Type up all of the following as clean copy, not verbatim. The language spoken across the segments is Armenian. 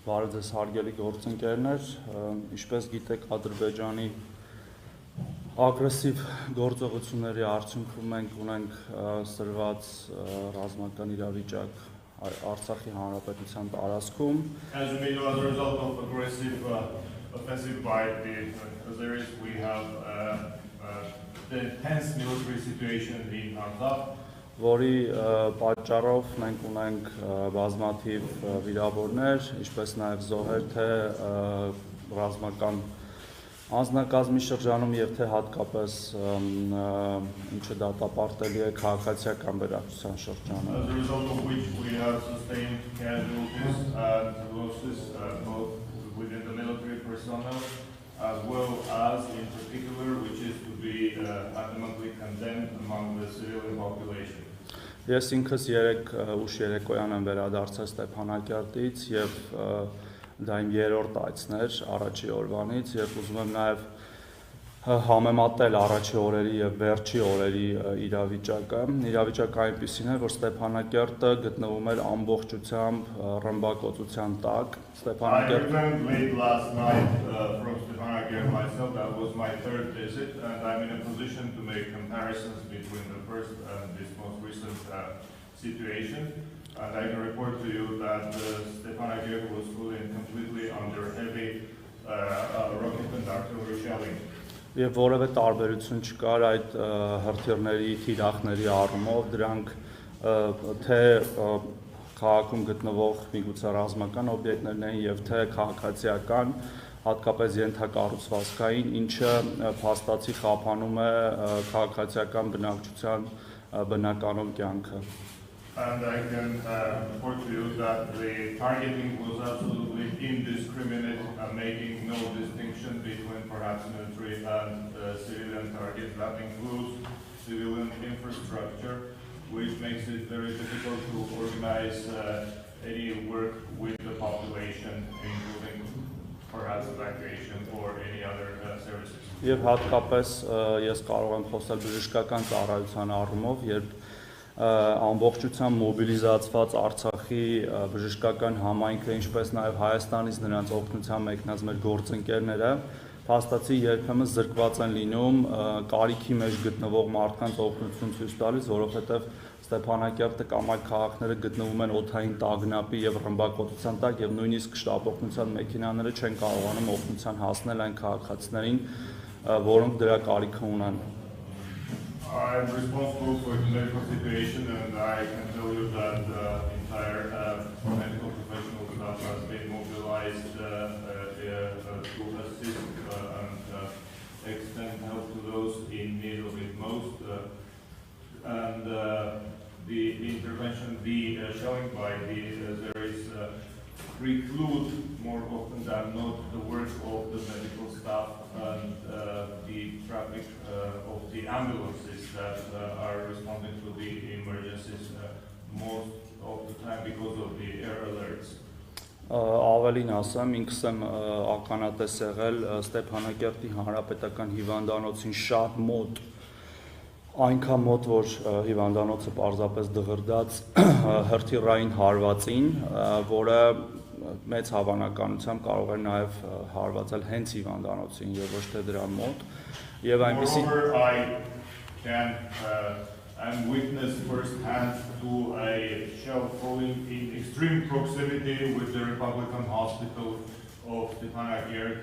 Բարև ձեզ հարգելի գործընկերներ, ինչպես գիտեք, Ադրբեջանի ագրեսիվ գործողությունների արդյունքում մենք ունենք սրված ռազմական իրավիճակ Արցախի հանրապետության տարածքում։ As a result of aggressive offensive by the Azeris, we have the tense military situation in Artsakh. Որի պատճառով մենք ունենք բազմաթիվ վիրավորներ, ինչպես նաև զոհեր թե ռազմական անձնակազմի շրջանում եւ թե հատկապես ինչը դատապարտելի է քաղաքացիական վերահսկողության շրջանում։ As a result of which we have sustained casualties and losses both within the military personnel as well as in particular which is to be adamantly condemned among the civilian population. Ես ինքս ուշ երեկոյան եմ վերադարձել Ստեփանակերտից եւ դա իմ երրորդ այցն էր առաջի օրվանից եւ ուզում եմ նաեւ համեմատել առաջի օրերի եւ վերջի օրերի իրավիճակը։ Իրավիճակը այնպիսին է, որ Ստեփանակերտը գտնվում էր ամբողջությամբ ռմբակոծության տակ։ Returned late last night from Stepanakert myself. That was my third visit, and I'm in a position to make comparisons between the first and this most recent situation. And I can report to you that Stepanakert was fully and completely under heavy rocket and artillery shelling. Եվ որևէ տարբերություն չկար այդ հրթիռների թիրախների առումով, դրանք թե քաղաքում գտնվող միգուցե ռազմական օբյեկտներն են եւ թե քաղաքացիական, հատկապես ենթակառուցվածքային, ինչը փաստացի խափանում է քաղաքացիական բնակչության բնականոն կյանքը։ And I can report to you that the targeting was absolutely indiscriminate, making no distinction between perhaps military and civilian targets. That includes civilian infrastructure, which makes it very difficult to organize any work with the population, including perhaps evacuation or any other services. Եվ հատկապես ես կարող եմ խոսել բժշկական ծառայության առումով, երբ ամբողջությամբ մոբիլիզացված Արցախի բժշկական համայնքը, ինչպես նաև Հայաստանից նրանց օգնության մեկնած մեր գործընկերները, փաստացի երբեմն զրկված են լինում կարիքի մեջ գտնվող մարդկանց օգնություն ցույց տալիս, որովհետև Ստեփանակերտը կամ այլ քաղաքները գտնվում են օդային տագնապի եւ ռմբակոծության տակ եւ նույնիսկ շտապօգնության մեքենաները չեն կարողանում օգնության հասնել այն քաղաքացիներին, որոնք դրա կարիքը ունեն։ I'm responsible for the medical situation, and I can tell you that the entire medical professional staff has been mobilized to assist and extend help to those in need of it most. And the intervention, the shelling by there is preclude more often than not the work of the medical staff and the traffic of the ambulances that are responding to the emergencies most of the time because of the air alerts. Ավելին ասեմ, ինքս եմ ականատես եղել Ստեփանակերտի հանրապետական հիվանդանոցին շատ մոտ, այնքան մոտ, որ հիվանդանոցը պարզապես դղրդաց հրթիռային հարվածին, որը մեծ հավանականությամբ կարող է նաև հարվածել հենց հիվանդանոցին եւ ոչ թե դրա մոտ եւ այնպեսի I'm witness firsthand to a shell falling in extreme proximity with the Republican Hospital of Stepanakert,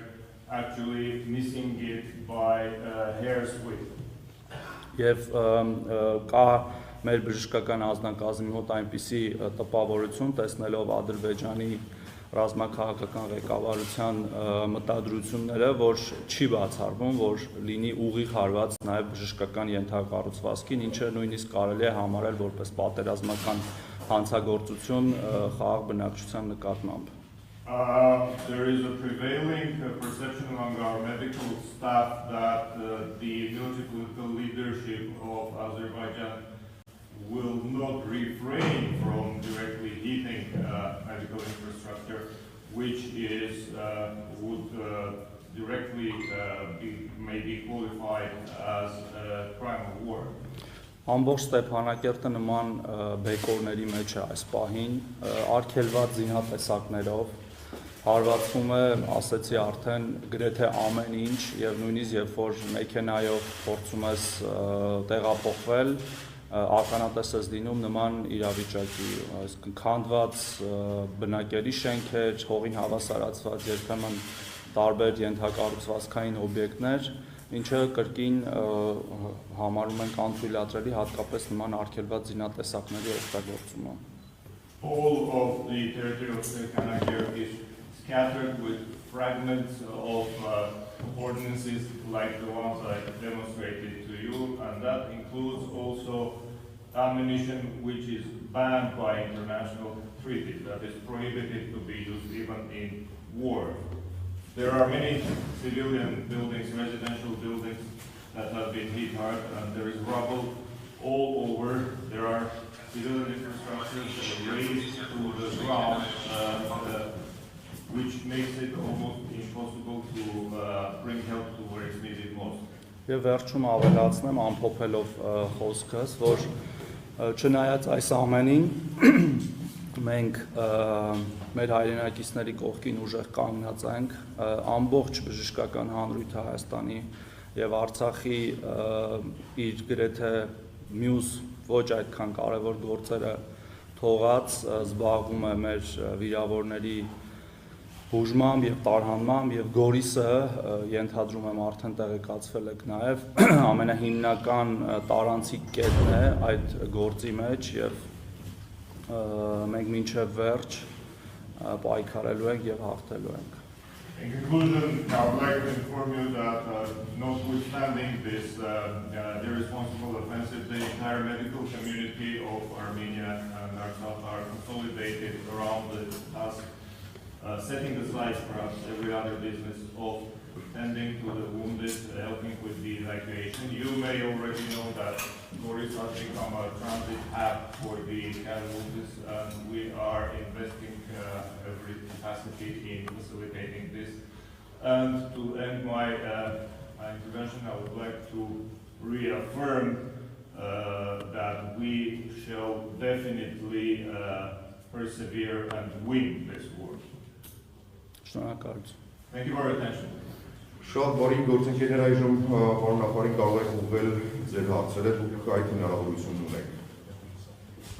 actually missing it by a hair's width. Եվ կա մեր բժշկական անձնակազմի մոտ այնպիսի տպավորություն, տեսնելով Ադրբեջանի ռազմաքաղաքական ղեկավարության մտադրությունները, որ չի բացառվում, որ լինի ուղիղ հարված նաև բժշկական ենթակառուցվածքին, ինչը նույնիսկ կարելի է համարել որպես պատերազմական հանցագործություն խաղաղ բնակչության նկատմամբ։ There is a prevailing perception among our medical staff that the military political leadership of Azerbaijan will not refrain from directly hitting medical infrastructure, which is would directly may be qualified as a crime of war. Ամբողջ Ստեփանակերտը նման բեկորների մեջ է այս պահին, արգելված զինատեսակներով, հարվածվում է, ասեցի արդեն, գրեթե ամեն ինչ եւ նույնիսկ երբ որ մեքենայով փորձում ես տեղափոխվել, ականատես ես լինում նման իրավիճակի, այսինքն քանդված բնակելի շենքեր, հողին հավասարացված երբեմն տարբեր ենթակառուցվածքային օբյեկտներ, ինչը կրկին համարում ենք անթույլատրելի հատկապես նման արգելված զինատեսակների օգտագործումը։ All of the territory of Stepanakert is scattered with fragments of ordinances like the ones I demonstrated to you, and that includes also ammunition which is banned by international treaties, that is prohibited to be used even in war. There are many civilian buildings, residential buildings that have been hit hard, and there is rubble all over. There are civilian infrastructures raised to the ground, which makes it almost impossible to bring help to where it's needed most. Եվ վերջում ավելացնեմ ամփոփելով խոսքս, որ չնայած այս ամենին մենք մեր հայրենակիցների կողքին ուժեղ կանգնած ենք, ամբողջ բժշկական հանրույթը Հայաստանի եւ Արցախի իր գրեթե մյուս ոչ այդքան կարևոր գործերը թողած զբաղվում է մեր վիրավորների բուժմամբ եւ տարհանմամբ եւ Գորիսը ենթադրում եմ արդեն տեղեկացվել եք նաեւ ամենահիմնական տարանցիկ կետն է այդ գործի մեջ եւ մենք մինչև վերջ պայքարելու ենք եւ հաղթելու ենք։ In conclusion, I would like to inform you that notwithstanding this irresponsible offensive, the entire medical community of Armenia and Artsakh are consolidated around the task, setting aside perhaps every other business of tending to the wounded, helping with the evacuation. You may already know that Goris has become a transit hub for the casualties, and we are investing every capacity in facilitating this. And to end my intervention, I would like to reaffirm that we shall definitely persevere and win this war. Thank you for your attention. Շատ բարի գործընկերներ այժմ պարոն նախարարին կարող եք ուղղել ձեր հարցերը, դուք այդ հնարավորությունն ունեք։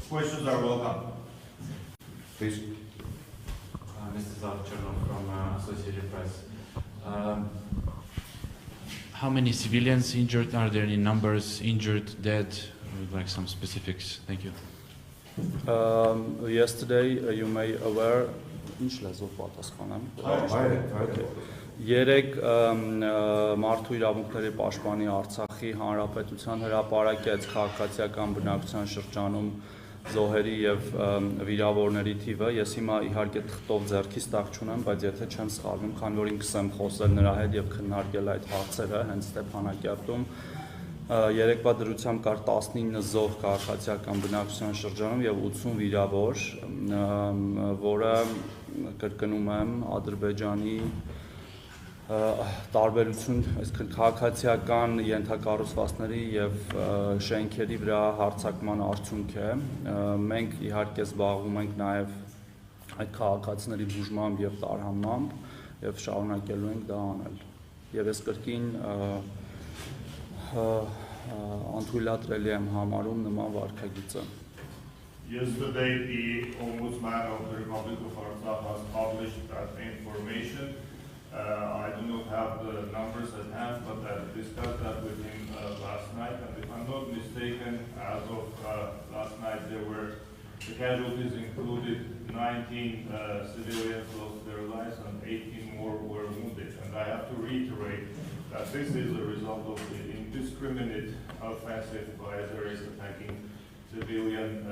Questions are welcome. Please. Mr. Zavchernov from Associated Press. How many civilians injured? Are there any numbers injured, dead? I would like some specifics. Thank you. Yesterday, you may aware. Ինչ լեզվով պատասխանեմ։ Երեք մարդու իրավունքների պաշտպանի Արցախի հանրապետության հրապարակեց քաղաքացիական բնակության շրջանում զոհերի եւ վիրավորների թիվը։ Ես հիմա իհարկե թղթով ձեռքից տակ չունեմ, բայց եթե չեմ սխալվում, քանի որ ինքս եմ խոսել նրա հետ եւ քննարկել այդ հարցերը հենց Ստեփանակերտում, երեկվա դրությամբ կար 19 զոհ քաղաքացիական բնակության շրջանում եւ 80 վիրավոր, որը կրկնում եմ Ադրբեջանի տարբերություն, այսինքն քաղաքացիական ենթակառուցվածքների եւ շենքերի վրա հարձակման արդյունք է։ Մենք իհարկե զբաղվում ենք նաեւ այդ քաղաքացիների բուժմամբ եւ տարհանմամբ եւ շարունակելու ենք դա անել։ Եվ ես կրկին անթույլատրելի եմ համարում նման վարքագիծը։ Yesterday, the Ombudsman of the Republic of Artsakh has published that information. I do not have the numbers at hand, but I discussed that with him last night. And if I'm not mistaken, as of last night, the casualties included 19 civilians lost their lives and 18 more were wounded. And I have to reiterate that this is a result of the indiscriminate offensive by terrorists attacking civilian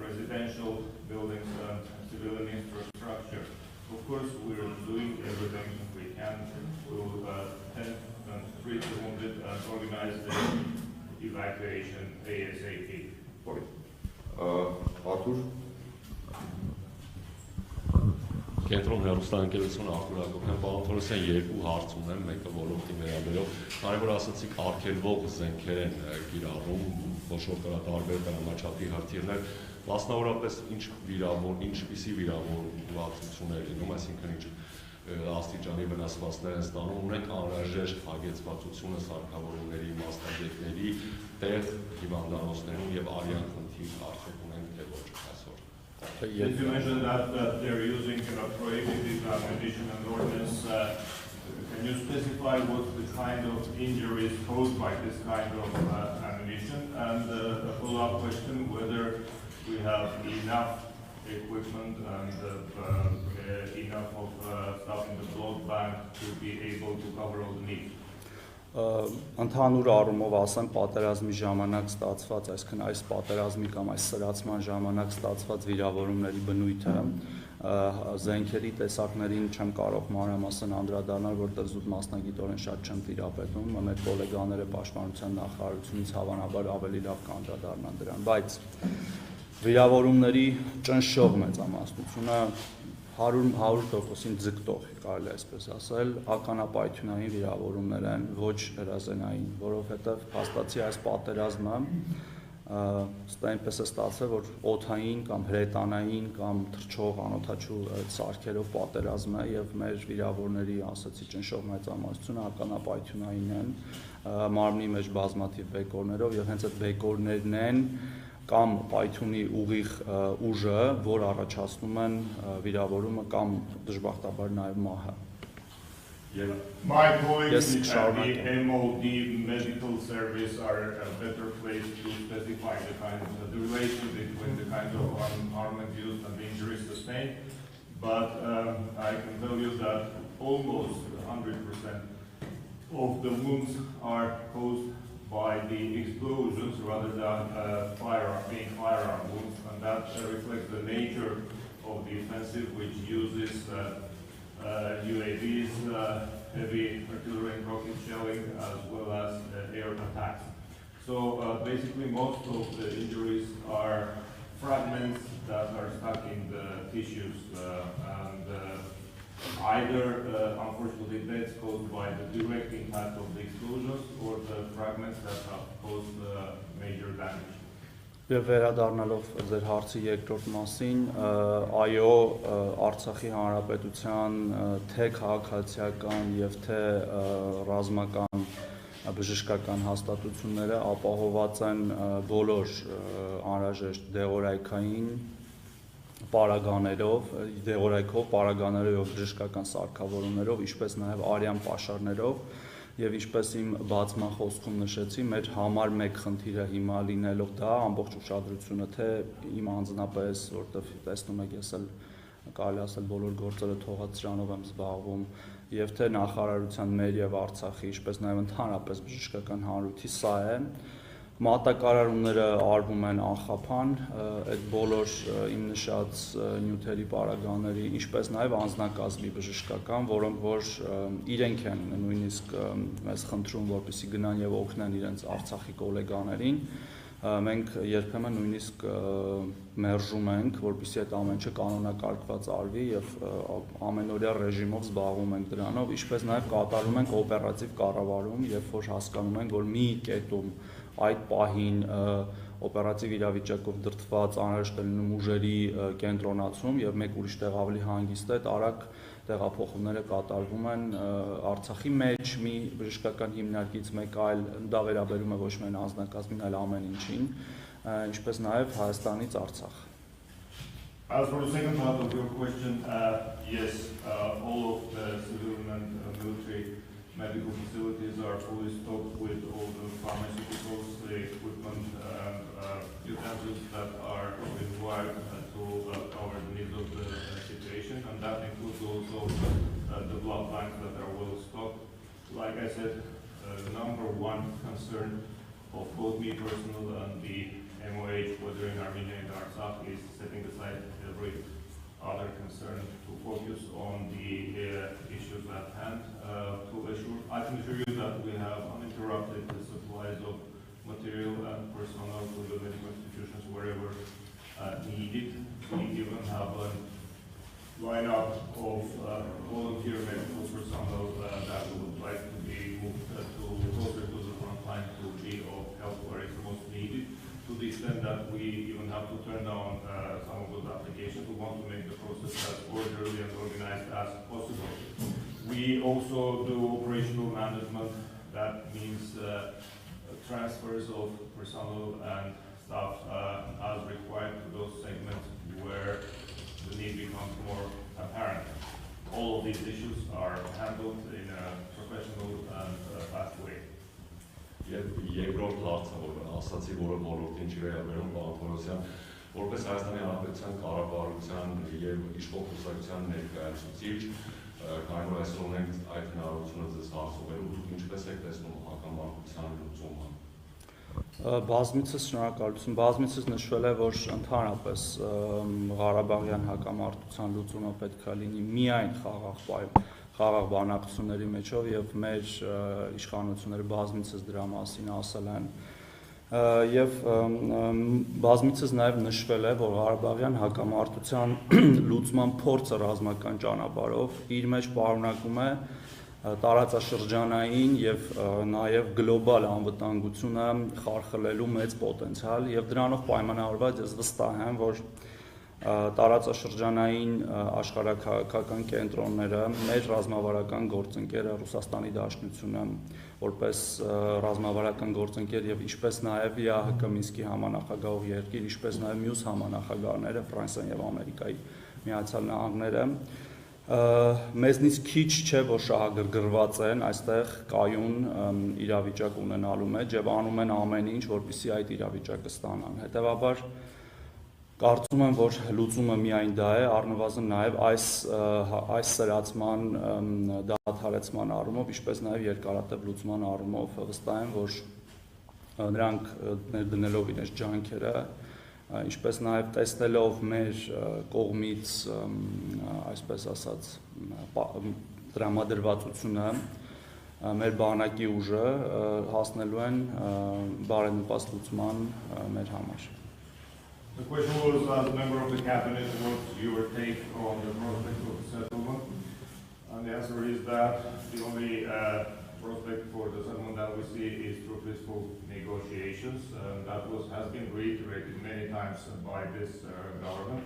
residential buildings and civilian infrastructure. Of course, we're doing everything we can to tend and treat the wounded and organize the evacuation ASAP. Arthur? Կենտրոն հեռուստաընկերությունը Արտուր Հակոբյան, պարոն Թորոսյան, երկու հարց ունեմ, մեկը ոլորտի վերաբերող, քանի որ ասացիք արգելվող զենքեր են կիրառում, ոչ որ տարբեր դրամաչափի հրթիռներ, մասնավորապես ինչպիսի վիրավորվածություն է լինում, այսինքն ինչ աստիճանի վնասվածքներ են ստանում, ունենք անհրաժեշտ հագեցվածությունը սարքավորումների, մասնագետների, տեղ հիվանդանոցներում եւ արյան խնդիր արդյոք ունենք թե ոչ այսօր։ Since you mentioned that they're using prohibited ammunition and ordnance, can you specify what the kind of injuries caused by this kind of ammunition? And a follow-up question, whether we have enough equipment and enough of stuff in the blood bank to be able to cover all the needs? Ընդհանուր առումով ասեմ, պատերազմի ժամանակ ստացված, այսինքն այս պատերազմի կամ այս սրացման ժամանակ ստացված վիրավորումների բնույթը զենքերի տեսակներին չեմ կարող մանրամասն անդրադառնալ, որտեղ զուտ մասնագիտորեն շատ չեմ տիրապետում, մեր գոլեգաները պաշտպանության նախարարությունից հավանաբար ավելի լավ կանդրադառնան դրան, բայց վիրավորումների ճնշող մեծամասնությունը 100%-ին ձգտող կարելի է այսպես ասել, ականապայթյունային վիրավորումներ են, ոչ հրազենային, որովհետև փաստացի այս պատերազմը այնպես է ստացվել, որ օդային կամ հրետանային կամ թռչող անօդաչու սարքերով պատերազմ է եւ մեր վիրավորների, ասացի, ճնշող մեծամասնությունը ականապայթյունային են, մարմնի մեջ բազմաթիվ բեկորներով եւ հենց այդ բեկորներն են կամ պայթյունի ուղիղ ուժը, որ առաջացնում են վիրավորումը կամ դժբախտաբար նաև մահը։ My point is that the MOD medical service are a better place to specify the relation between the kind of armament used and the injuries sustained. But I can tell you that almost 100% of the wounds are caused by the explosions rather than being firearm wounds, and that reflects the nature of the offensive, which uses UAVs, heavy artillery and rocket shelling, as well as air attacks. So basically most of the injuries are fragments that are stuck in the tissues and either unfortunately deaths caused by the direct impact of the explosions or the fragments that have caused major damage. Եվ վերադառնալով ձեր հարցի երկրորդ մասին, այո, Արցախի Հանրապետության թե քաղաքացիական եւ թե ռազմական բժշկական հաստատությունները ապահոված են բոլոր անհրաժեշտ դեղորայքային պարագաներով, պարագաներով, բժշկական սարքավորումներով, ինչպես նաև արյան պաշարներով, եւ ինչպես իմ բացման խոսքում նշեցի, մեր համար մեկ խնդիրը հիմա լինելով դա ամբողջ ուշադրությունը թե իմ անձնապես, որտեղ տեսնում եք, ես էլ կարելի ասել բոլոր գործերը թողած սրանով եմ զբաղվում, եւ թե նախարարության մեր եւ Արցախի, ինչպես նաև ընդհանրապես բժշկական հանրույթի սա է։ Մատակարարումները արվում են անխափան, այդ բոլոր իմ նշած նյութերի պարագաների, ինչպես նաև անձնակազմի բժշկական, որոնք որ իրենք են նույնիսկ մեզ խնդրում, որպեսզի գնան եւ օգնեն իրենց Արցախի գոլեգաներին, մենք երբեմն նույնիսկ մերժում ենք, որպեսզի այդ ամեն ինչը կանոնակարգված արվի եւ ամենօրյա ռեժիմով զբաղվում ենք դրանով, ինչպես նաև կատարում ենք օպերատիվ կառավարում, երբ որ հասկանում ենք, որ մի կետում այդ պահին օպերատիվ իրավիճակով դրդված անհրաժեշտ է լինում ուժերի կենտրոնացում եւ մեկ ուրիշ տեղ ավելի հանգիստ է, արագ տեղափոխումները կատարվում են Արցախի մեջ մի բժշկական հիմնարկից մեկ այլ, դա վերաբերում է ոչ միայն անձնակազմին, այլ ամեն ինչին, ինչպես նաև Հայաստանից Արցախ։ As for the second part of your question, yes, all of the civilian and military medical facilities are fully stocked with all the pharmaceuticals, the equipment, utensils that are required to cover the needs of the situation, and that includes also the blood banks that are well stocked. Like I said, the number one concern of both me personally and the MOH, whether in Armenia and Artsakh, is setting aside every other concern to focus on the issues at hand. I can assure you that we have uninterrupted the supplies of material and personnel to the medical institutions wherever needed. We even have a lineup volunteer medical personnel that would like to be moved to closer to the front line to be of help where it's most needed. To the extent that we even have to turn down some of those applications, we want to make the process as orderly and organized as possible. We also do operational management. That means transfers of personnel and staff as required to those segments where the need becomes more apparent. All of these issues are handled in a professional and fast way. Երկրորդ հարցը, որ ասացի, որը ոլորտին չի վերաբերում պարոն Փորոսյան, որպես Հայաստանի Հանրապետության կառավարության եւ իշխող կուսակցության ներկայացուցիչ, քանի որ այսօր ունենք այդ հնարավորությունը ձեզ հարցուղելու, դուք ինչպես եք տեսնում հակամարտության լուծումը։ Բազմիցս շնորհակալություն, բազմիցս նշվել է, որ ընդհանրապես Ղարաբաղյան հակամարտության լուծումը պետք է լինի միայն խաղաղ բանակցությունների մեջով եւ մեր իշխանությունները բազմիցս դրա մասին ասել են եւ բազմիցս նաեւ նշվել է, որ Ղարաբաղյան հակամարտության լուծման փորձը ռազմական ճանապարհով իր մեջ պարունակում է տարածաշրջանային եւ նաեւ գլոբալ անվտանգությունը խարխլելու մեծ պոտենցիալ եւ դրանով պայմանավորված ես վստահ եմ, որ տարածաշրջանային աշխարհաքաղաքական կենտրոնները, մեր ռազմավարական գործընկերը Ռուսաստանի Դաշնությունը, որպես ռազմավարական գործընկեր եւ ինչպես նաեւ ԵԱՀԿ Մինսկի համանախագահող երկիր, ինչպես նաեւ մյուս համանախագահները Ֆրանսիան եւ Ամերիկայի Միացյալ Նահանգները, մեզնից քիչ չէ, որ շահագրգռված են այստեղ կայուն իրավիճակ ունենալու մեջ եւ անում են ամեն ինչ, որպեսզի այդ իրավիճակը ստանան։ Հետեւաբար կարծում եմ, որ լուծումը միայն դա է, առնվազն նաև այս սրացման դադարեցման առումով, ինչպես նաև երկարատև լուծման առումով վստահ եմ, որ նրանք ներդնելով իրենց ջանքերը, ինչպես նաև տեսնելով մեր կողմից, այսպես ասած, տրամադրվածությունը, մեր բանակի ուժը հասնելու են բարենպաստ լուծման մեր համար։ The question was, as a member of the cabinet, what's your take on the prospect of settlement? And the answer is that the only prospect for the settlement that we see is through peaceful negotiations. That has been reiterated many times by this government.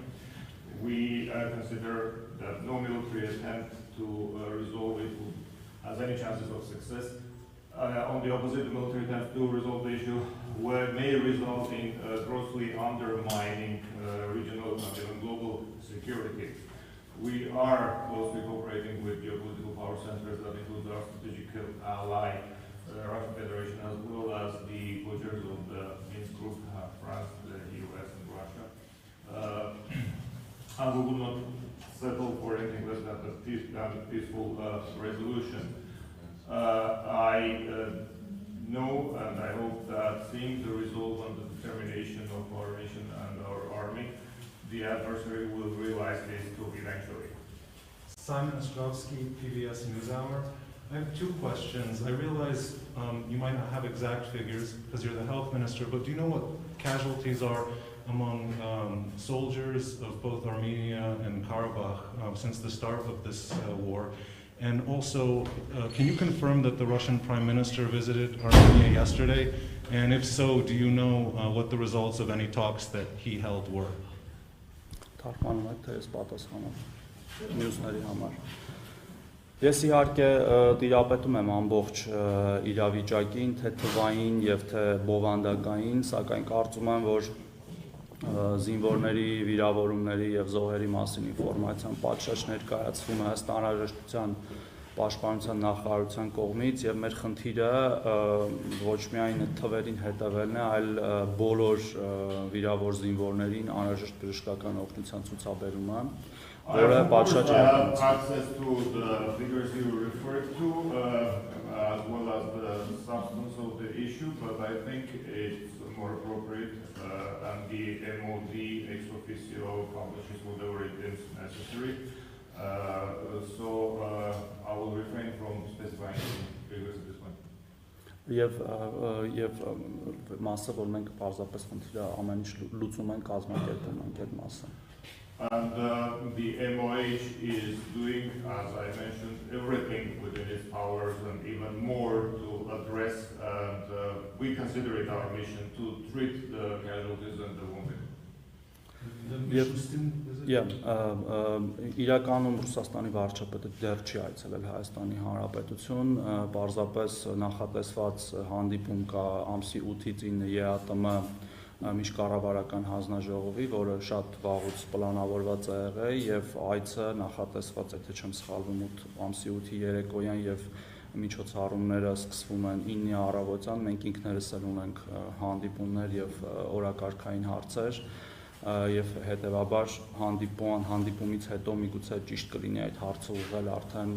We consider that no military attempt to resolve it has any chances of success. On the opposite, the military attempts to resolve the issue may result in grossly undermining regional and even global security. We are closely cooperating with geopolitical power centers that include our strategic ally, the Russian Federation, as well as the co-chairs of the Minsk Group, France, the US, and Russia. And we will not settle for anything less than a peaceful resolution. I know and I hope that seeing the resolve and the determination of our nation and our army, the adversary will realize this too eventually. Simon Ostrovsky, PBS NewsHour. I have two questions. I realize you might not have exact figures because you're the health minister, but do you know what casualties are among soldiers of both Armenia and Karabakh since the start of this war? And also, can you confirm that the Russian Prime Minister visited Armenia yesterday? And if so, do you know what the results of any talks that he held were? Ես իհարկե տիրապետում եմ ամբողջ իրավիճակին, թե թվային եւ թե բովանդակային, սակայն կարծում եմ, որ զինվորների վիրավորումների եւ զոհերի մասին ինֆորմացիան պատշաճ ներկայացվում է ըստ անհրաժեշտության պաշտպանության նախարարության կողմից եւ մեր խնդիրը ոչ միայն թվերին հետևելն է, այլ բոլոր վիրավոր զինվորներին անհրաժեշտ բժշկական օգնության ցուցաբերումը, որը պատշաճ է access to the figures you referred to as well as the substance of the issue, but I think it's more appropriate and the MOD ex officio publishes whatever it is necessary. So I will refrain from specifying figures at this point. Եվ մասը, որ մենք պարզապես խնդիրը ամեն ինչ լուծում ենք կազմակերպում ենք այդ մասը։ And the MOH is doing, as I mentioned, everything within its powers and even more to address, and we consider it our mission to treat the casualties and the wounded. Իրականում Ռուսաստանի վարչապետը դեռ չի այցելել Հայաստանի Հանրապետություն, պարզապես նախատեսված հանդիպում կա ամսի 8-ից 9 ԵԱՏՄ միջկառավարական հանձնաժողովի, որը շատ վաղուց պլանավորված է եղել եւ այցը նախատեսված, եթե չեմ սխալվում, ամսի 8-ի երեկոյան եւ միջոցառումները սկսվում են 9-ի առավոտյան, մենք ինքներս էլ ունենք հանդիպումներ եւ օրակարգային հարցեր եւ հետեւաբար հանդիպումից հետո միգուցե ճիշտ կլինի այդ հարցը ուղղել արդեն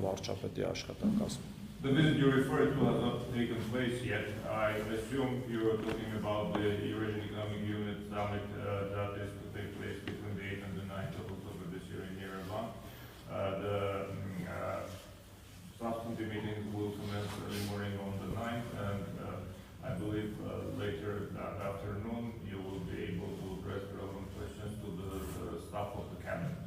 վարչապետի աշխատակազմին. The visit you referred to has not taken place yet. I assume you are talking about the Eurasian Economic Unit Summit that is to take place between the 8th and the 9th of October this year in Yerevan. The substantive meetings will commence early morning on the 9th, and I believe later that afternoon you will be able to address relevant questions to the staff of the cabinet.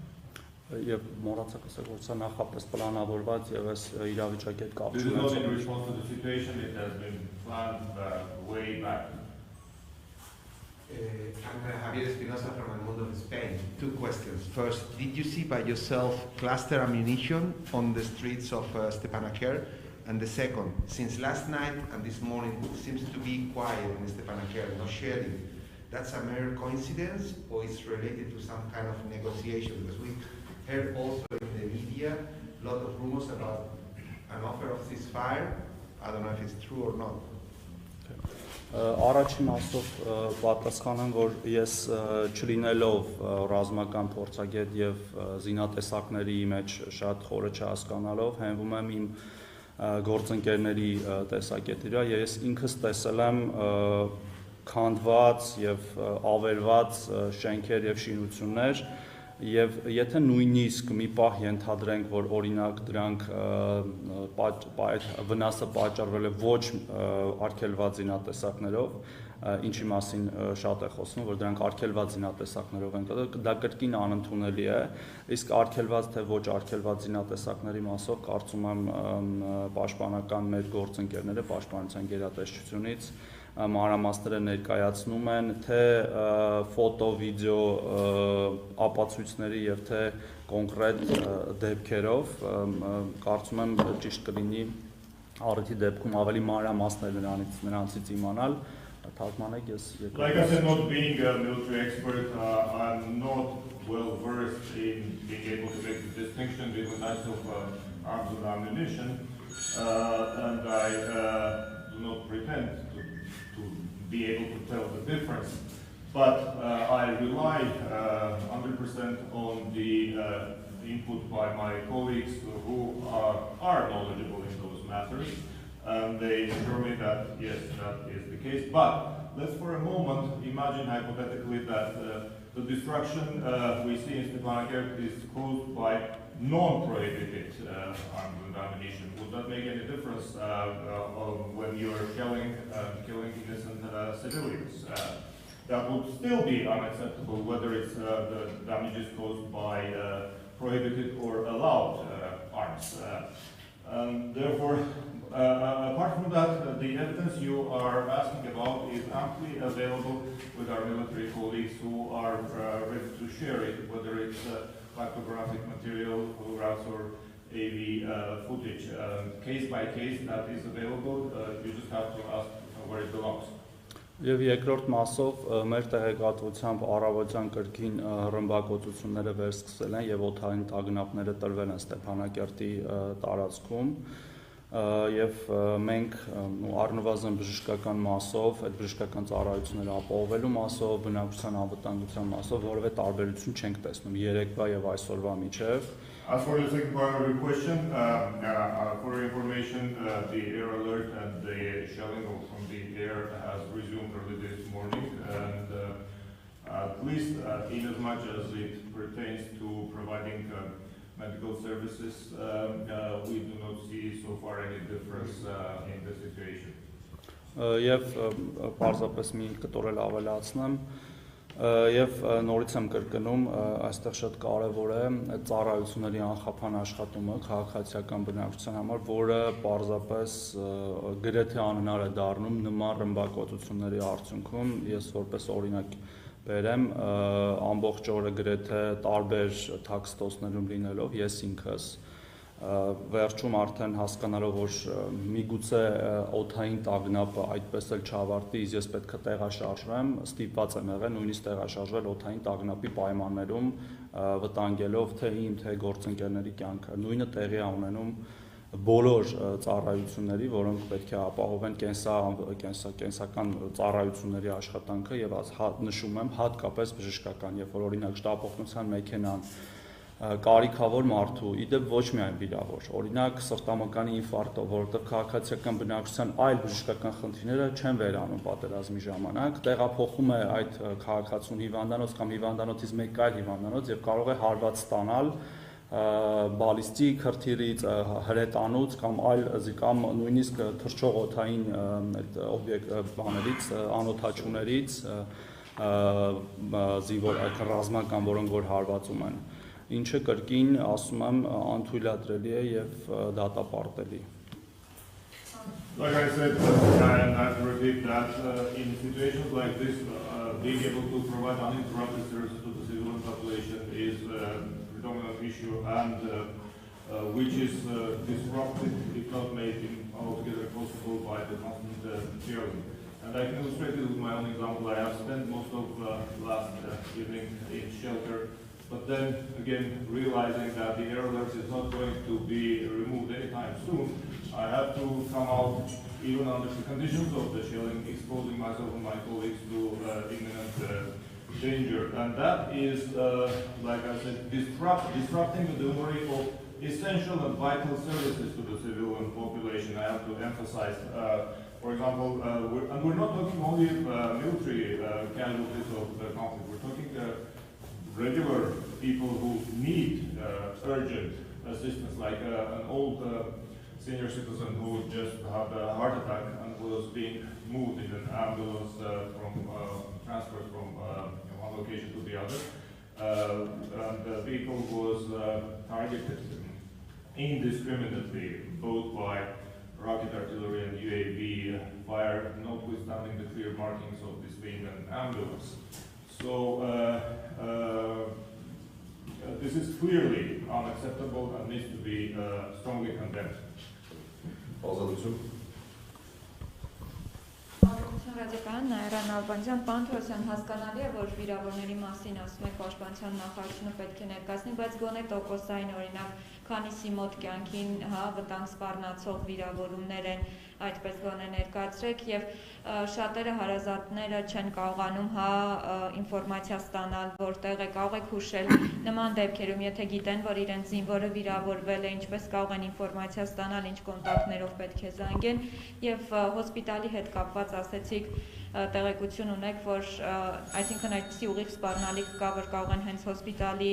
Եվ մոռացա ասել, որ սա նախապես պլանավորված եւ այս իրավիճակի հետ կապ This is not in response to the situation, it has been planned way back. Javier Espinosa from El Mundo of Spain. 2 questions. First, did you see by yourself cluster ammunition on the streets of Stepanakert? And the second, since last night and this morning it seems to be quiet in Stepanakert, no shelling, that's a mere coincidence or it's related to some kind of negotiation? Because we heard also in the media a lot of rumors about an offer of ceasefire. I don't know if it's true or not. Առաջին մասով պատասխանեմ, որ ես չլինելով ռազմական փորձագետ եւ զինատեսակների մեջ շատ խորը չհասկանալով հենվում եմ իմ գործընկերների տեսակետի վրա, ես ինքս տեսել եմ քանդված եւ ավերված շենքեր եւ շինություններ եւ եթե նույնիսկ մի պահ ենթադրենք, որ օրինակ դրանք վնասը պատճառվել է ոչ արգելված զինատեսակներով, ինչի մասին շատ է խոսվում, որ դրանք արգելված զինատեսակներով են, դա կրկին անընդունելի է, իսկ արգելված թե ոչ արգելված զինատեսակների մասով կարծում եմ պաշտպանական մեր գործընկերները պաշտպանության գերատեսչությունից մանրամասները ներկայացնում են թե ֆոտո, վիդեո ապացույցների եւ թե կոնկրետ դեպքերով, կարծում եմ ճիշտ կլինի առիթի դեպքում ավելի մանրամասներ նրանցից իմանալ. Թարգմանեք ես Like I said, not being a military expert, I'm not well versed in being able to make the distinction between types of arms and ammunition, and I do not pretend to be able to tell the difference. But I rely 100% on the input by my colleagues who are knowledgeable in those matters. And they assure me that, yes, that is the case. But let's for a moment imagine hypothetically that the destruction we see in Stepanakert is caused by non-prohibited arms and ammunition. Would that make any difference when you are killing innocent civilians? That would still be unacceptable, whether it's the damages caused by prohibited or allowed arms. Therefore, apart from that, the evidence you are asking about is amply available with our military colleagues who are ready to share it, whether it's cartographic material, photographs, or AV footage. Case by case, that is available. You just have to ask where it belongs. Եվ երկրորդ մասով մեր տեղեկատվությամբ առավոտյան կրկին ռմբակոծությունները վերսկսել են եւ օդային տագնապները տրվել են Ստեփանակերտի տարածքում եւ մենք առնվազն բժշկական մասով, այդ բժշկական ծառայությունները ապահովելու մասով, բնակչության անվտանգության մասով որևէ տարբերություն չենք տեսնում երեկվա եւ այսօրվա միջեւ. As for the second part of your question, for your information, the air alert and the shelling from the air has resumed early this morning, and at least in as much as it pertains to providing medical services, we do not see so far any difference in the situation. Եվ պարզապես մի կտորել ավելացնեմ, Եվ նորից եմ կրկնում, այստեղ շատ կարևոր է ծառայությունների անխափան աշխատումը քաղաքացիական բնակչության համար, որը պարզապես գրեթե անհնար է դառնում նման ռմբակոծությունների արդյունքում, ես որպես օրինակ բերեմ, ամբողջ օրը գրեթե տարբեր թաքստոցներում լինելով, ես ինքս վերջում արդեն հասկանալով, որ միգուցե օդային տագնապը այդպես էլ չավարտի, ես պետք է տեղաշարժվեմ, ստիպված եմ եղել նույնիսկ տեղաշարժվել օդային տագնապի պայմաններում, վտանգելով թե իմ, թե գործընկերների կյանքը։ Նույնը տեղի է ունենում բոլոր ծառայությունների, որոնք պետք է ապահովեն կենսական ծառայությունների աշխատանքը եւ նշում եմ հատկապես բժշկական, երբ որ օրինակ շտապօգնության մեքենան կարիքավոր մարդու, իդեպ ոչ միայն վիրավոր, օրինակ սրտամկանի ինֆարկտով, որովհետև քաղաքացիական բնակչության այլ բժշկական խնդիրները չեն վերանում պատերազմի ժամանակ, տեղափոխում է այդ քաղաքացուն հիվանդանոց կամ հիվանդանոցից մեկ այլ հիվանդանոց եւ կարող է հարված ստանալ բալիստիկ հրթիռից, հրետանուց կամ այլ կամ նույնիսկ թռչող օդային օբյեկտներից, անօդաչուներից, զինվոր ռազմական, որոնք որ հարվածում են, ինչը կրկին ասում եմ անթույլատրելի է եւ դատապարտելի։ Like I said, and I have to repeat that in situations like this, being able to provide uninterrupted services to the civilian population is a predominant issue, and which is disrupted, if not made altogether possible by the constant terrorism. And I can illustrate it with my own example. I have spent most of last evening in shelter. But then again, realizing that the air alert is not going to be removed anytime soon, I have to come out even under the conditions of the shelling, exposing myself and my colleagues to imminent danger. And that is, like I said, disrupting the delivery of essential and vital services to the civilian population. I have to emphasize, for example, we're not talking only military casualties of the conflict, we're talking regular people who need urgent assistance, like an old senior citizen who just had a heart attack and was being moved in an ambulance transferred from one location to the other. And the vehicle was targeted indiscriminately, both by rocket artillery and UAV fire, notwithstanding the clear markings of this being an ambulance. So this is clearly unacceptable and needs to be strongly condemned. Ռադիկան Նայրան Ալբանյան, պարոն Թորոսյան, հասկանալի է, որ վիրավորների մասին ասում եք պաշտպանության նախարարությունը պետք է ներկայացնի, բայց գոնե տոկոսային օրինակ քանիսի մոտ կյանքին վտանգ սպառնացող վիրավորումներ են, այդպես գոնե ներկայացրեք եւ շատերը հարազատները չեն կարողանում ինֆորմացիա ստանալ, որտեղ է, կարող եք հուշել նման դեպքերում, եթե գիտեն, որ իրենց զինվորը վիրավորվել է, ինչպես կարող են ինֆորմացիա ստանալ, ինչ կոնտակտներով պետք է զանգեն եւ հոսպիտալի հետ կապված ասեցիք տեղեկություն ունեք, որ այսինքն այդպիսի ուղիղ սպառնալիք կա, որ կարող են հենց հոսպիտալի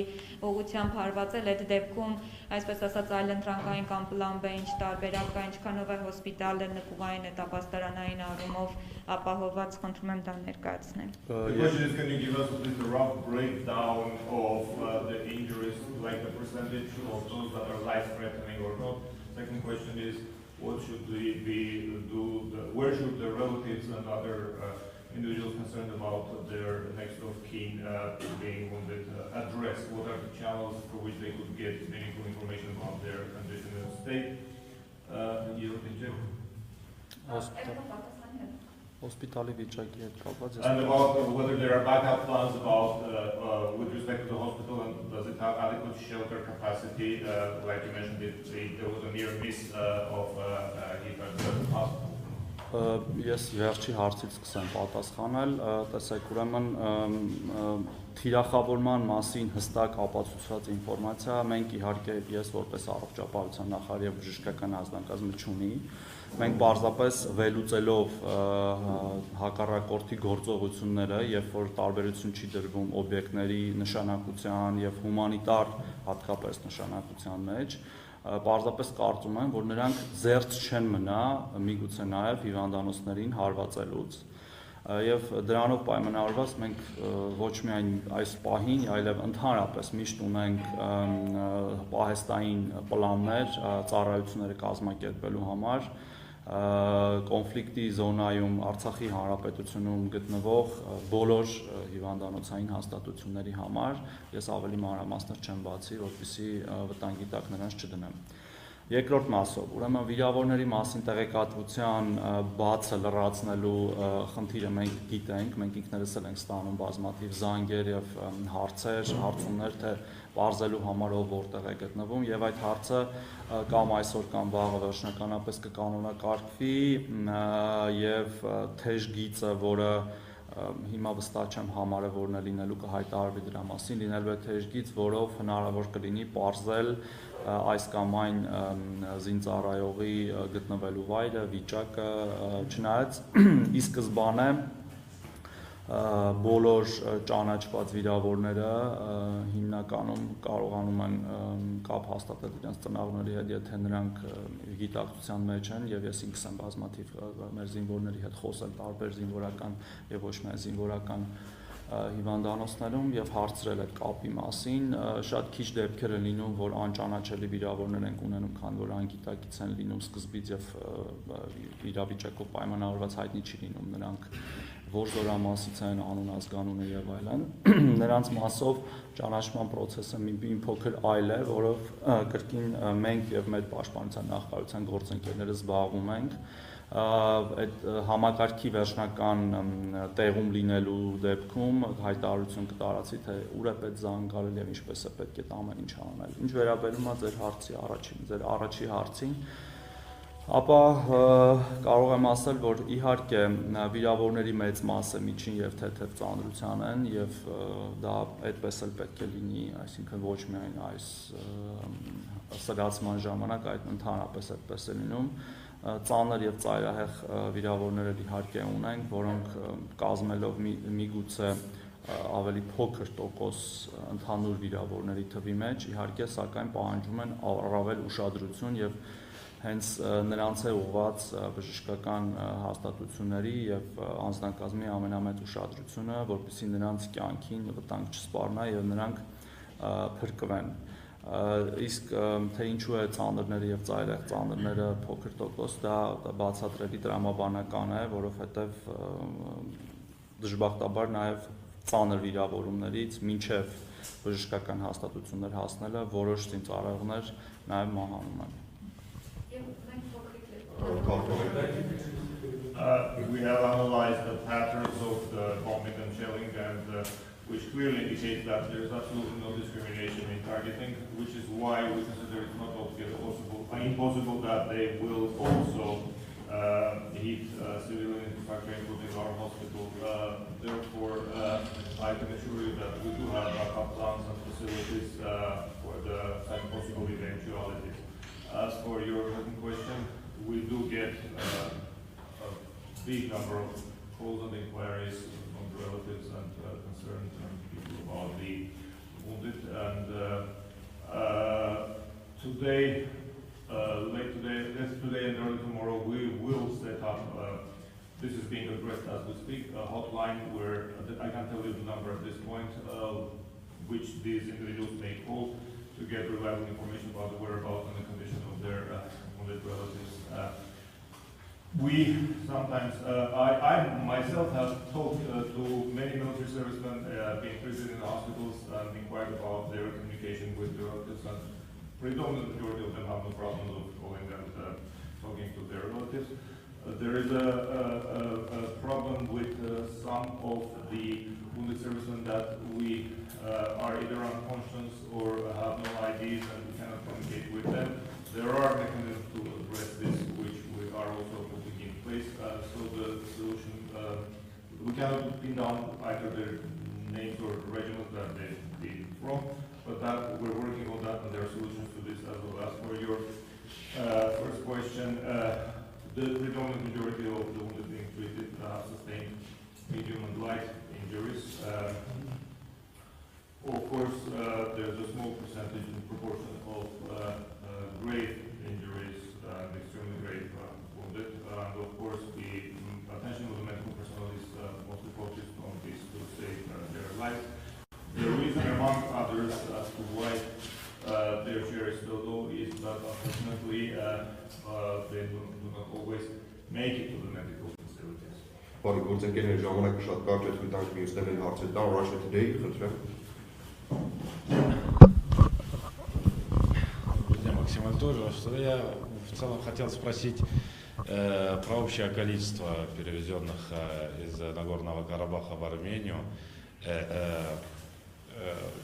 ուղղությամբ հարվածել, այդ դեպքում, այսպես ասած, այլընտրանքային կամ պլան B ինչ տարբերակ կա, ինչքանով է հոսպիտալը նկուղային հետապաստարանային առումով ապահովված, խնդրում եմ դա ներկայացնել։ The question is, can you give us a rough breakdown of the injuries, like the percentage of those that are life-threatening or not? Second question is, what should where should the relatives and other individuals concerned about their next of kin being wounded address? What are the channels for which they could get meaningful information about their condition and state? Հոսպիտալի վիճակի հետ կապված And about whether there are backup plans about with respect to the hospital, and does it have adequate shelter capacity? Like you mentioned, there was a near miss of hit at the hospital. Ես վերջի հարցից սկսեմ պատասխանել, տեսեք, ուրեմն թիրախավորման մասին հստակ ապացուցված ինֆորմացիա մենք իհարկե ես որպես առողջապահության նախարար եւ բժշկական ազնագազմը չունի, մենք պարզապես վերլուծելով հակառակորդի գործողությունները, երբ որ տարբերություն չի դրվում օբյեկտների նշանակության եւ հումանիտար հատկապես նշանակության մեջ, պարզապես կարծում եմ, որ նրանք զերծ չեն մնա միգուցե նաև հիվանդանոցներին հարվածելուց, Եվ դրանով պայմանավորված մենք ոչ միայն այս պահին, այլև ընդհանրապես միշտ ունենք պահեստային պլաններ ծառայությունները կազմակերպելու համար, կոնֆլիկտի զոնայում Արցախի Հանրապետությունում գտնվող բոլոր հիվանդանոցային հաստատությունների համար, ես ավելի մանրամասներ չեմ բացի, որպեսզի վտանգի տակ նրանց չդնեմ։ Երկրորդ մասով, ուրեմն վիրավորների մասին տեղեկատվության բացը լրացնելու խնդիրը մենք գիտենք, մենք ինքներս էլ ենք ստանում բազմաթիվ զանգեր եւ հարցումներ, թե բարձելու համար ով որտեղ է գտնվում, եւ այդ հարցը կամ այսօր կամ վաղը վերջնականապես կկանոնակարգվի եւ թեժ գիծը, որը հիմա վստահ չեմ համարը որն է լինելու կհայտարարվի դրա մասին, լինելու է թեժ գիծ, որով հնարավոր կլինի պարզել այս կամ այն զինծառայողի գտնվելու վայրը, վիճակը, չնայած ի սկզբանե բոլոր ճանաչված վիրավորները հիմնականում կարողանում են կապ հաստատել իրենց ծնողների հետ, եթե նրանք գիտակցության մեջ են, եւ ես ինքս եմ բազմաթիվ մեր զինվորների հետ խոսել տարբեր զինվորական եւ ոչ միայն զինվորական հիվանդանոցներում եւ հարցրել այդ կապի մասին, շատ քիչ դեպքեր են լինում, որ անճանաչելի վիրավորներ են ունենում, քանի որ անգիտակից են լինում սկզբից եւ իրավիճակով պայմանավորված հայտնի չի լինում նրանք որ զորամասից են, անուն, ազգանունը եւ այլն, նրանց մասով ճանաչման process-ը մի փոքր այլ է, որով կրկին մենք եւ մեր պաշտպանության նախարարության գործընկերները զբաղվում ենք այդ համակարգի վերջնական տեղում լինելու դեպքում հայտարարություն կտարածի, թե ուր է պետք զանգ գալ եւ ինչպես է պետք է ամեն ինչ անել։ Ինչ վերաբերում է ձեր առաջի հարցին, ապա կարող եմ ասել, որ իհարկե վիրավորների մեծ մասը միջին եւ թեթև ծանրության են եւ դա այդպես էլ պետք է լինի, այսինքն ոչ միայն այս սրացման ժամանակ, այդ ընդհանրապես այդպես է լինում։ Ծանր եւ ծայրահեղ վիրավորներ իհարկե ունենք, որոնք կազմելով միգուցե ավելի փոքր տոկոս ընդհանուր վիրավորների թվի մեջ, իհարկե սակայն պահանջում են առավել ուշադրություն եւ հենց նրանց է ուղղված բժշկական հաստատությունների եւ անձնակազմի ամենամեծ ուշադրությունը, որպեսզի նրանց կյանքին վտանգ չսպառնա եւ նրանք փրկվեն։ Իսկ թե ինչու է ծանրները եւ ծայրահեղ ծանրները փոքր տոկոս, դա բացատրելի տրամաբանական է, որովհետեւ դժբախտաբար նաեւ ծանր վիրավորումներից մինչեւ բժշկական հաստատություններ հասնելը որոշ ծառայողներ նաեւ մահանում են։ We have analyzed the patterns of the bombing and shelling, and which clearly indicates that there is absolutely no discrimination in targeting, which is why we consider it not altogether impossible that they will also hit civilian infrastructure, including our hospital. Therefore, I can assure you that we do have backup plans and facilities for the such possible eventualities. As for your second question, we do get a big number of calls and inquiries from relatives and concerned people about the wounded. And today, today and early tomorrow, we will set up, this is being addressed as we speak, a hotline where I can't tell you the number at this point, which these individuals may call to get reliable information about the whereabouts and the condition of their wounded relatives. We sometimes, I myself have talked to many military servicemen being treated in the hospitals and inquired about their communication with their relatives, and predominant majority of them have no problems of calling and talking to their relatives. There is a problem with some of the wounded servicemen that we are either unconscious or have no IDs and we cannot communicate with them. There are mechanisms to address this, which we are also putting in place. So the solution, we cannot pin down either their names or regiments that they've been from, but that we're working on that, and there are solutions to this as well. As for your first question, the predominant majority of the wounded being treated have sustained medium and light injuries. Of course, there's a small percentage in proportion of grave injuries and extremely grave wounded. And of course, the attention of the medical personnel is but unfortunately they do not always make it to the medical facilities. Բարի գործընկերներ, ժամանակը շատ կարճ է, թույլ տանք մյուսներն էլ հարցեր տան, Russia Today, խնդրեմ։ Максим тоже, что я в целом хотел спросить про общее количество перевезенных из Нагорного Карабаха в Армению,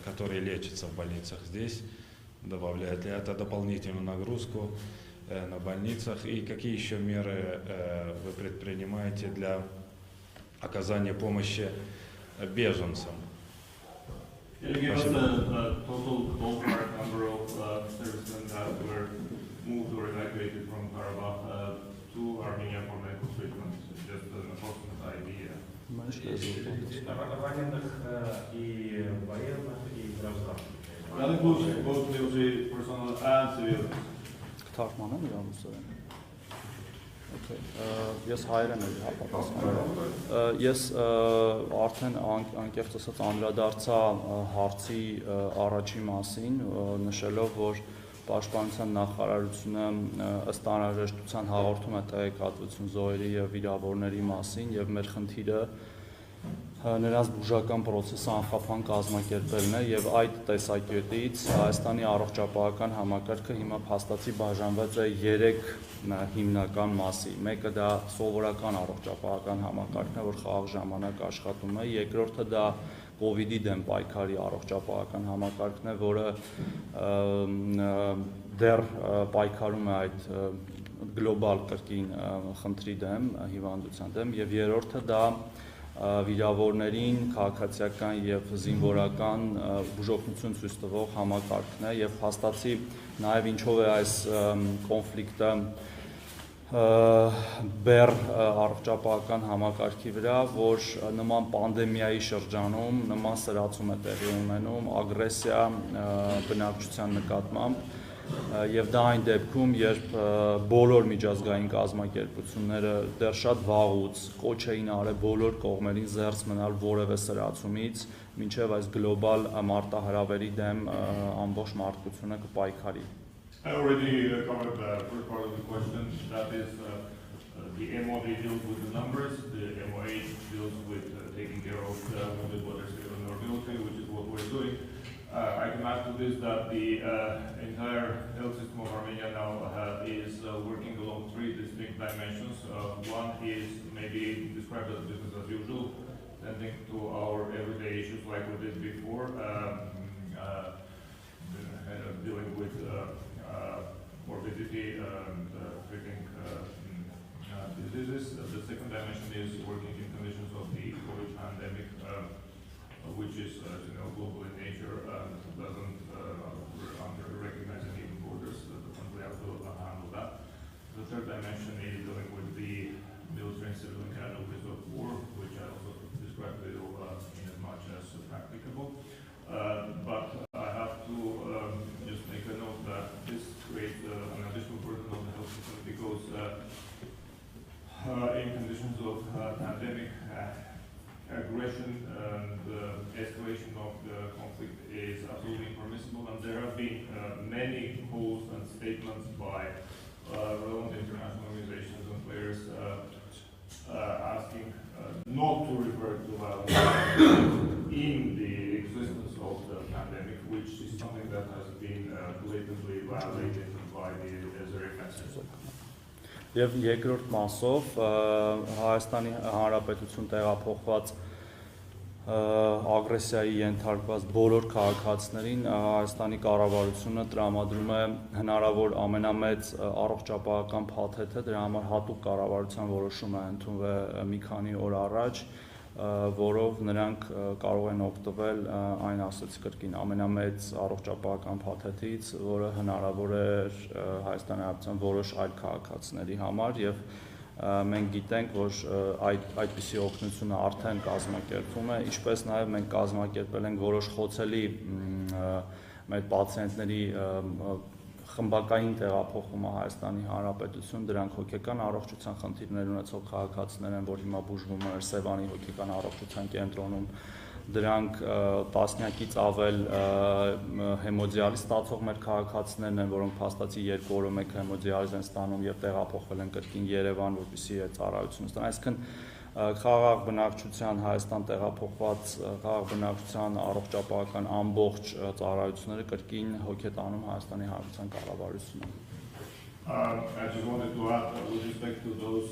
которые лечатся в больницах здесь. Добавляет ли это дополнительную нагрузку на больницах? И какие еще меры вы предпринимаете для оказания помощи беженцам? Can you give us a total ballpark number of servicemen that were moved or evacuated from Karabakh to Armenia for medical treatment? Just an approximate idea. Военных и военных, и гражданских. That includes both military personnel and civilians. Թարգմանեմ իրան ուսերեն։ Okay, ես հայերեն եմ հապատասխանել։ Ես արդեն անկեղծ ասած անդրադարձա հարցի առաջի մասին, նշելով, որ Պաշտպանության նախարարությունը ըստ անհրաժեշտության հաղորդում է տեղեկատվություն զոհերի եւ վիրավորների մասին եւ մեր խնդիրը նրանց բուժական process-ը անխափան կազմակերպելն է եւ այդ տեսակետից Հայաստանի առողջապահական համակարգը հիմա փաստացի բաժանված է 3 հիմնական մասի։ Մեկը դա սովորական առողջապահական համակարգն է, որ խաղաղ ժամանակ աշխատում է, երկրորդը դա COVID-ի դեմ պայքարի առողջապահական համակարգն է, որը դեռ պայքարում է այդ գլոբալ կրկին խնդրի դեմ, հիվանդության դեմ, եւ երրորդը դա վիրավորներին քաղաքացիական եւ զինվորական բուժօգնություն ցույց տվող համակարգն է եւ փաստացի նաեւ ինչով է այս կոնֆլիկտը բեր առողջապահական համակարգի վրա, որ նման պանդեմիայի շրջանում նման սրացում է տեղի ունենում, ագրեսիա բնակչության նկատմամբ եւ դա այն դեպքում, երբ բոլոր միջազգային կազմակերպությունները դեռ շատ վաղուց կոչ էին արել բոլոր կողմերին զերծ մնալ որևէ սրացումից, մինչեւ այս գլոբալ մարտահրավերի դեմ ամբողջ մարդկությունը կպայքարի։ I already covered the first part of the question, that is the MOD deals with the numbers, the MOH deals with taking care of the wounded waters in our military, which is what we're doing. I can add to this that the entire health system of Armenia now is working along 3 distinct dimensions. One is maybe described as business as usual, tending to our everyday issues like we did before, dealing with morbidity and treating diseases. The second dimension is working in conditions of the COVID pandemic, which is, as you know, global in nature and doesn't recognize any borders. We have to handle that. The third dimension is dealing with the military and civilian casualties of war, which I also described in as much as practicable. But I have to just make a note that this creates an additional burden on the health system because in conditions of pandemic, aggression and escalation of the conflict is absolutely impermissible, and there have been many calls and statements by relevant international organizations and players asking not to revert to violence in the existence of the pandemic, which is something that has been blatantly violated by the Azeri fences. Եվ երկրորդ մասով Հայաստանի Հանրապետություն տեղափոխված ագրեսիայի ենթարկված բոլոր քաղաքացիներին Հայաստանի կառավարությունը տրամադրում է հնարավոր ամենամեծ առողջապահական փաթեթը, դրա համար հատուկ կառավարության որոշում է ընդունվել մի քանի օր առաջ, որով նրանք կարող են օգտվել այն ասած կրկին ամենամեծ առողջապահական փաթեթից, որը հնարավոր է Հայաստանի Հանրապետության որոշ այլ քաղաքացիների համար եւ մենք գիտենք, որ այդպիսի օգնությունը արդեն կազմակերպվում է, ինչպես նաեւ մենք կազմակերպել ենք որոշ խոցելի մեր պացիենտների խմբակային տեղափոխումը Հայաստանի Հանրապետություն, դրանք հոգեկան առողջության խնդիրներ ունեցող քաղաքացիներ են, որ հիմա բուժվում են Սևանի հոգեկան առողջության կենտրոնում, դրանք տասնյակից ավել հեմոդիալիզ ստացող մեր քաղաքացիներն են, որոնք փաստացի 2 օրը մեկ հեմոդիալիզ են ստանում եւ տեղափոխվել են կրկին Երևան, որպեսզի այդ ծառայությունը ստանան։ Այսինքն խաղաղ բնակչության Հայաստան տեղափոխված խաղաղ բնակչության առողջապահական ամբողջ ծառայությունները կրկին հոգետանում Հայաստանի Հանրապետության կառավարությունը։ I just wanted to add with respect to those